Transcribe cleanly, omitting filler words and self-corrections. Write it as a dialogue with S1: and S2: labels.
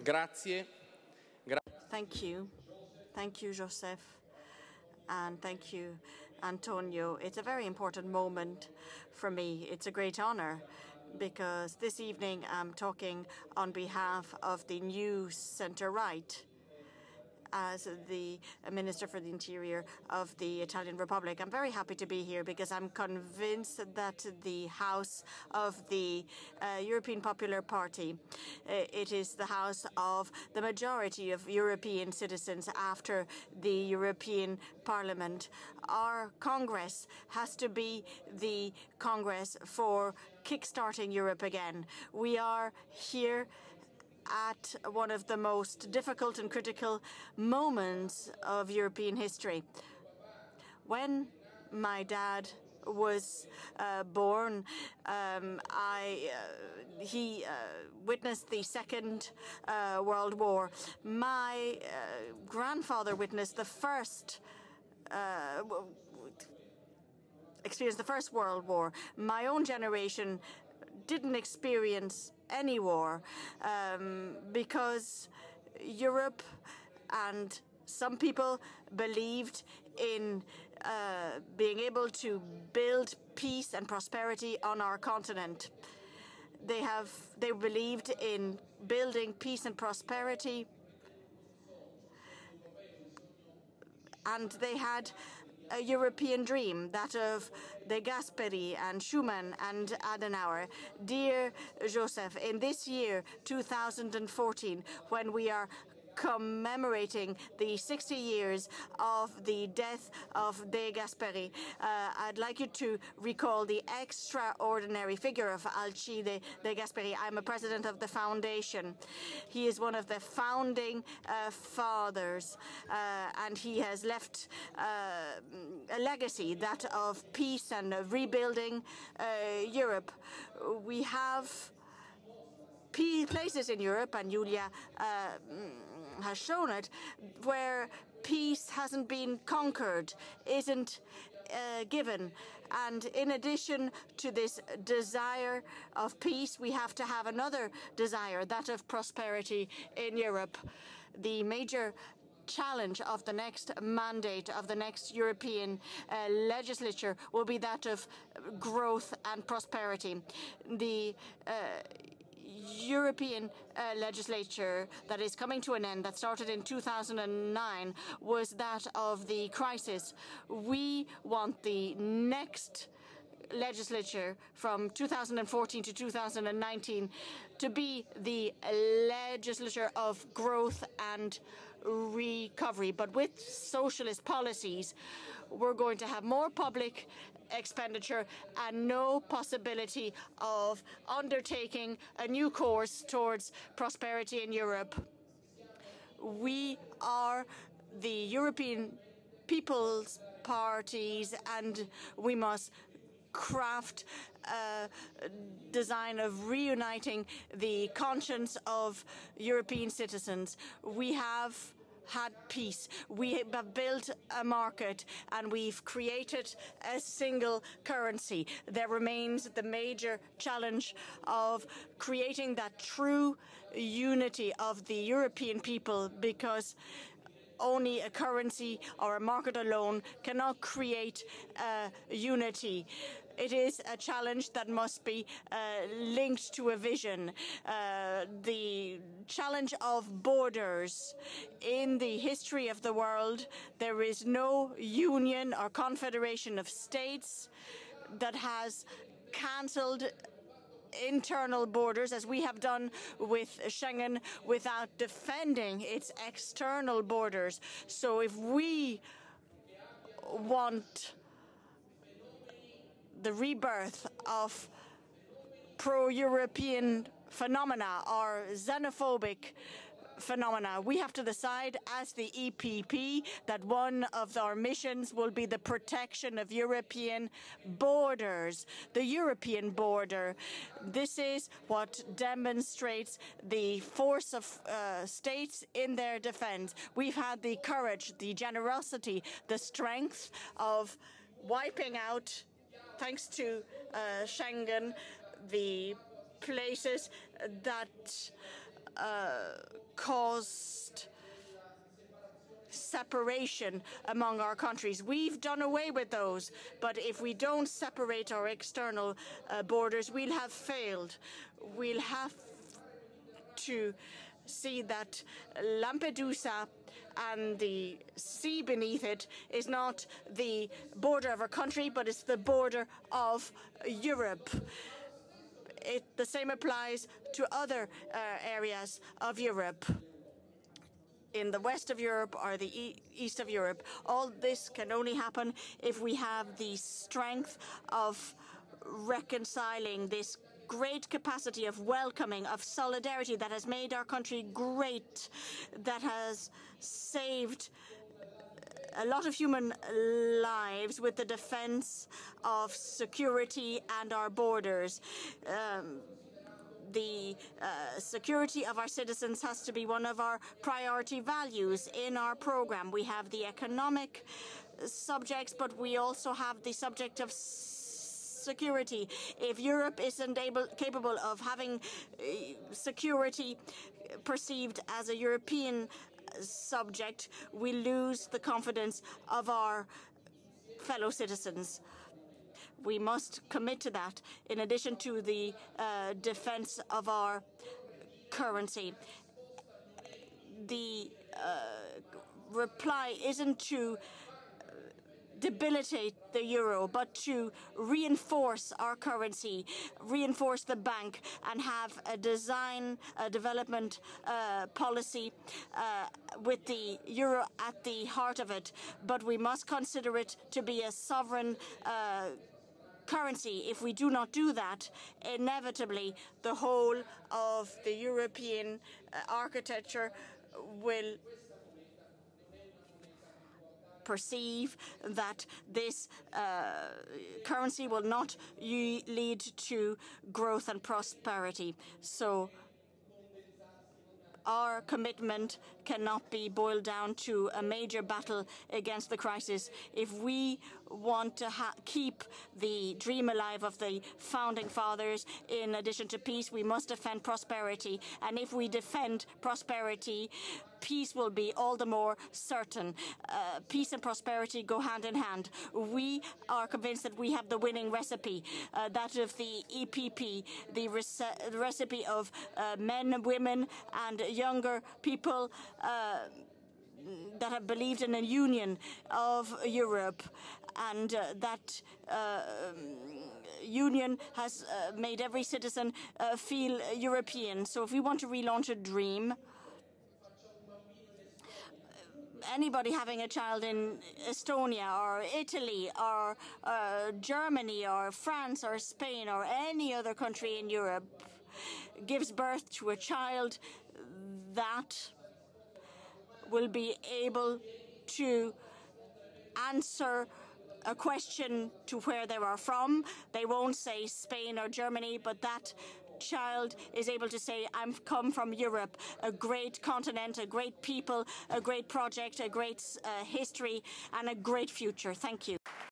S1: Grazie.
S2: Thank you. Thank you, Joseph. And thank you, Antonio. It's a very important moment for me. It's a great honor because this evening I'm talking on behalf of the new centre-right as the Minister for the Interior of the Italian Republic. I'm very happy to be here because I'm convinced that the House of the European Popular Party, it is the house of the majority of European citizens after the European Parliament. Our Congress has to be the Congress for kickstarting Europe again. We are here at one of the most difficult and critical moments of European history. When my dad was born, he witnessed the Second World War. My grandfather witnessed the first experienced the First World War. My own generation didn't experience any war because Europe and some people believed in being able to build peace and prosperity on our continent. They believed in building peace and prosperity, and they had a European dream, that of De Gasperi and Schuman and Adenauer. Dear Joseph, in this year, 2014, when we are commemorating the 60 years of the death of De Gasperi, I'd like you to recall the extraordinary figure of Alcide De Gasperi. I'm a president of the foundation. He is one of the founding fathers, and he has left a legacy, that of peace and rebuilding Europe. We have places in Europe, and Julia has shown it, where peace hasn't been conquered, isn't given. And in addition to this desire of peace, we have to have another desire, that of prosperity in Europe. The major challenge of the next mandate of the next European legislature will be that of growth and prosperity. The European legislature that is coming to an end, that started in 2009, was that of the crisis. We want the next legislature from 2014 to 2019 to be the legislature of growth and recovery. But with socialist policies, we're going to have more public expenditure and no possibility of undertaking a new course towards prosperity in Europe. We are the European People's Parties, and we must craft a design of reuniting the conscience of European citizens. We have had peace. We have built a market, and we've created a single currency. There remains the major challenge of creating that true unity of the European people, because only a currency or a market alone cannot create unity. It is a challenge that must be linked to a vision. The challenge of borders. In the history of the world, there is no union or confederation of states that has cancelled internal borders, as we have done with Schengen, without defending its external borders. So if we want the rebirth of pro-European phenomena or xenophobic phenomena, we have to decide as the EPP that one of our missions will be the protection of European borders, the European border. This is what demonstrates the force of states in their defense. We've had the courage, the generosity, the strength of wiping out, thanks to Schengen, the places that caused separation among our countries. We've done away with those, but if we don't separate our external borders, we'll have failed. We'll have to see that Lampedusa and the sea beneath it is not the border of our country, but it's the border of Europe. The same applies to other areas of Europe, in the west of Europe or the east of Europe. All this can only happen if we have the strength of reconciling this great capacity of welcoming, of solidarity that has made our country great, that has saved a lot of human lives with the defense of security and our borders. The security of our citizens has to be one of our priority values in our program. We have the economic subjects, but we also have the subject of security. If Europe isn't capable of having security perceived as a European subject, we lose the confidence of our fellow citizens. We must commit to that, in addition to the defense of our currency. The reply isn't to debilitate the euro, but to reinforce our currency, reinforce the bank, and have a development policy with the euro at the heart of it. But we must consider it to be a sovereign currency. If we do not do that, inevitably the whole of the European architecture will perceive that this currency will not lead to growth and prosperity. So our commitment cannot be boiled down to a major battle against the crisis. If we want to keep the dream alive of the founding fathers, in addition to peace, we must defend prosperity. And if we defend prosperity, peace will be all the more certain. Peace and prosperity go hand in hand. We are convinced that we have the winning recipe, that of the EPP, the recipe of men, women, and younger people that have believed in a union of Europe, and that union has made every citizen feel European. So if we want to relaunch a dream, anybody having a child in Estonia or Italy or Germany or France or Spain or any other country in Europe gives birth to a child that will be able to answer a question to where they are from. They won't say Spain or Germany, but that child is able to say, I've come from Europe, a great continent, a great people, a great project, a great history, and a great future. Thank you.